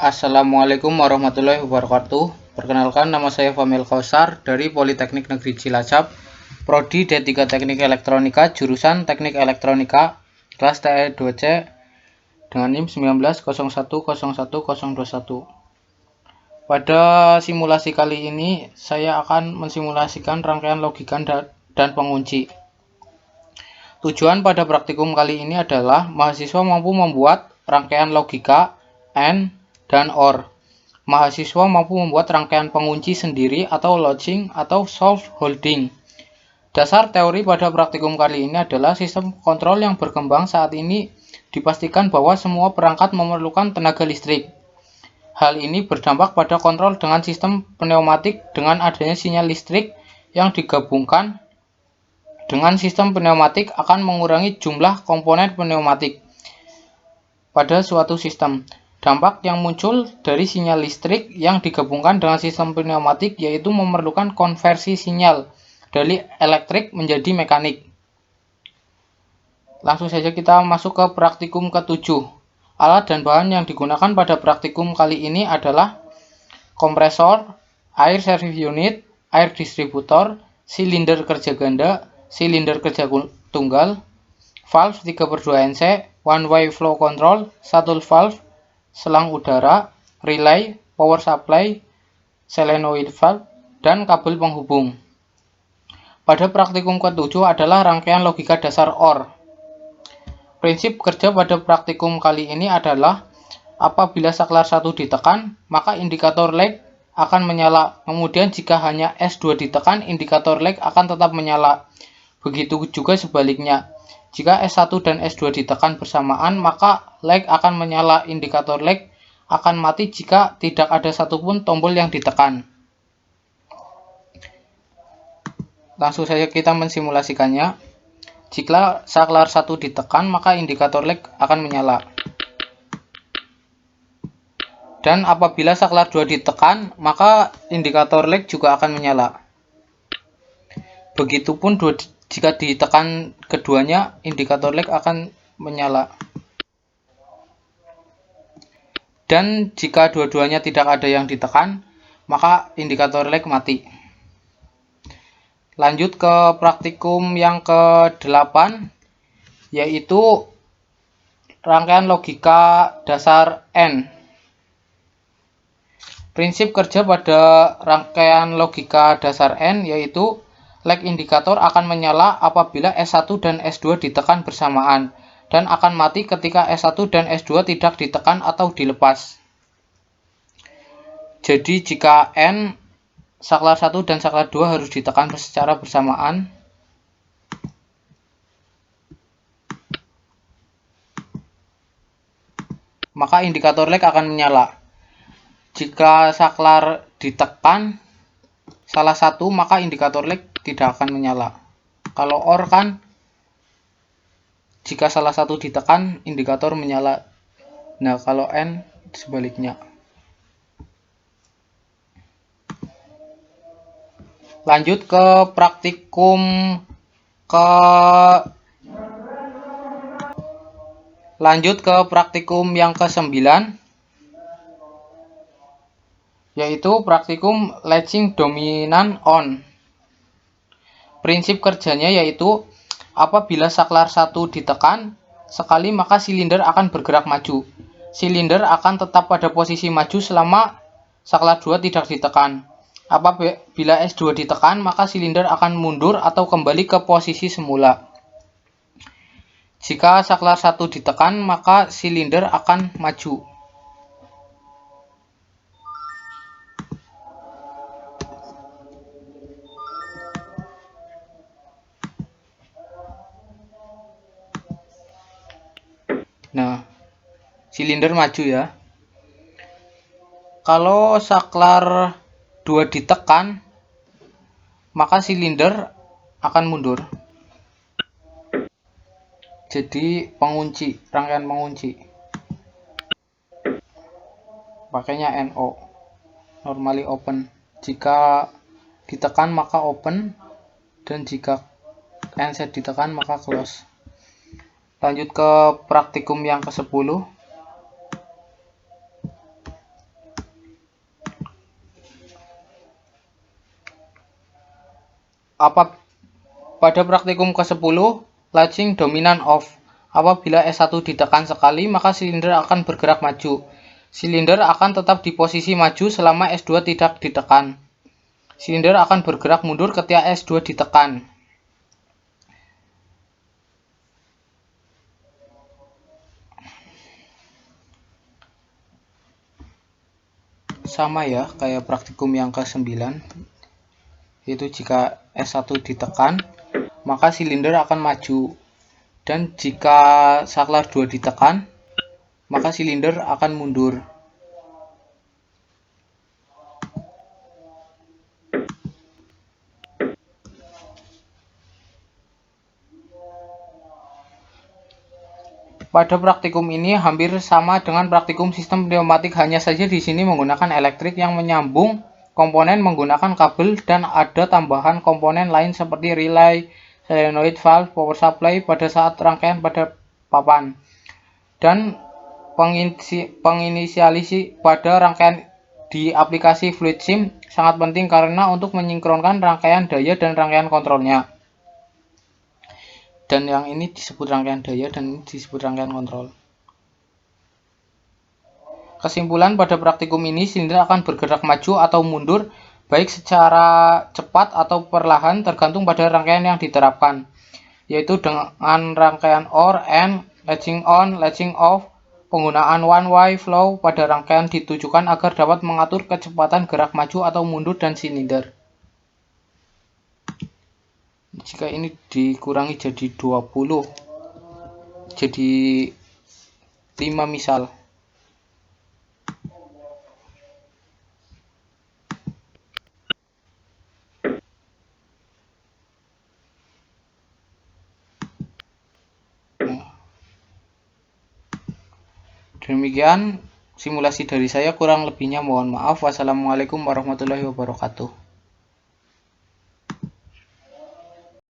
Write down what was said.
Assalamualaikum warahmatullahi wabarakatuh. Perkenalkan, nama saya Famil Kausar dari Politeknik Negeri Cilacap, Prodi D3 Teknik Elektronika, jurusan Teknik Elektronika, kelas TE 2C dengan NIM 19010121. Pada simulasi kali ini, saya akan mensimulasikan rangkaian logika dan pengunci. Tujuan pada praktikum kali ini adalah mahasiswa mampu membuat rangkaian logika AND dan OR. Mahasiswa mampu membuat rangkaian pengunci sendiri atau latching atau solve holding. Dasar teori pada praktikum kali ini adalah sistem kontrol yang berkembang saat ini dipastikan bahwa semua perangkat memerlukan tenaga listrik. Hal ini berdampak pada kontrol dengan sistem pneumatik dengan adanya sinyal listrik yang digabungkan dengan sistem pneumatik akan mengurangi jumlah komponen pneumatik pada suatu sistem. Dampak yang muncul dari sinyal listrik yang digabungkan dengan sistem pneumatik yaitu memerlukan konversi sinyal dari elektrik menjadi mekanik. Langsung saja kita masuk ke praktikum ke-7. Alat dan bahan yang digunakan pada praktikum kali ini adalah kompresor, air service unit, air distributor, silinder kerja ganda, silinder kerja tunggal, valve 3/2 NC, one way flow control, shuttle valve, selang udara, relay, power supply, solenoid valve, dan kabel penghubung. Pada praktikum ke-7 adalah rangkaian logika dasar OR. Prinsip kerja pada praktikum kali ini adalah apabila saklar 1 ditekan, maka indikator lag akan menyala. Kemudian jika hanya S2 ditekan, indikator lag akan tetap menyala. Begitu juga sebaliknya. Jika S1 dan S2 ditekan bersamaan, maka lag akan menyala. Indikator lag akan mati jika tidak ada satupun tombol yang ditekan. Langsung saja kita mensimulasikannya. Jika saklar 1 ditekan, maka indikator lag akan menyala. Dan apabila saklar 2 ditekan, maka indikator lag juga akan menyala. Begitupun jika ditekan keduanya, indikator lag akan menyala. Dan jika dua-duanya tidak ada yang ditekan, maka indikator lag mati. Lanjut ke praktikum yang ke-8, yaitu rangkaian logika dasar N. Prinsip kerja pada rangkaian logika dasar N yaitu lag indikator akan menyala apabila S1 dan S2 ditekan bersamaan dan akan mati ketika S1 dan S2 tidak ditekan atau dilepas. Jadi jika N, saklar 1 dan saklar 2 harus ditekan secara bersamaan, maka indikator lag akan menyala. Jika saklar ditekan salah satu, maka indikator lag tidak akan menyala. Kalau OR kan, jika salah satu ditekan, indikator menyala. Nah, kalau N sebaliknya. Lanjut ke praktikum yang ke-9, yaitu praktikum latching dominan on. Prinsip kerjanya yaitu apabila saklar 1 ditekan sekali, maka silinder akan bergerak maju. Silinder akan tetap pada posisi maju selama saklar 2 tidak ditekan. Apabila S2 ditekan, maka silinder akan mundur atau kembali ke posisi semula. Jika saklar 1 ditekan, maka silinder akan maju. Nah, silinder maju ya. Kalau saklar 2 ditekan, maka silinder akan mundur. Jadi pengunci, rangkaian pengunci. Pakainya NO. Normally open. Jika ditekan maka open, dan jika NC ditekan maka close. Lanjut ke praktikum yang ke-10, Pada praktikum ke-10, latching dominant off. Apabila S1 ditekan sekali, maka silinder akan bergerak maju. Silinder akan tetap di posisi maju selama S2 tidak ditekan. Silinder akan bergerak mundur ketika S2 ditekan. Sama ya, kayak praktikum yang ke-9. Yaitu jika S1 ditekan, maka silinder akan maju. Dan jika saklar 2 ditekan, maka silinder akan mundur. Pada praktikum ini hampir sama dengan praktikum sistem pneumatik, hanya saja di sini menggunakan elektrik yang menyambung komponen menggunakan kabel dan ada tambahan komponen lain seperti relay, solenoid valve, power supply pada saat rangkaian pada papan. Dan penginisialisi pada rangkaian di aplikasi Fluid Sim sangat penting karena untuk menyinkronkan rangkaian daya dan rangkaian kontrolnya. Dan yang ini disebut rangkaian daya dan ini disebut rangkaian kontrol. Kesimpulan pada praktikum ini, silinder akan bergerak maju atau mundur baik secara cepat atau perlahan tergantung pada rangkaian yang diterapkan, yaitu dengan rangkaian OR, AND, latching on, latching off. Penggunaan one-way flow pada rangkaian ditujukan agar dapat mengatur kecepatan gerak maju atau mundur dan silinder. Jika ini dikurangi jadi 20, jadi 5 misal. Demikian simulasi dari saya, kurang lebihnya mohon maaf. Wassalamualaikum warahmatullahi wabarakatuh.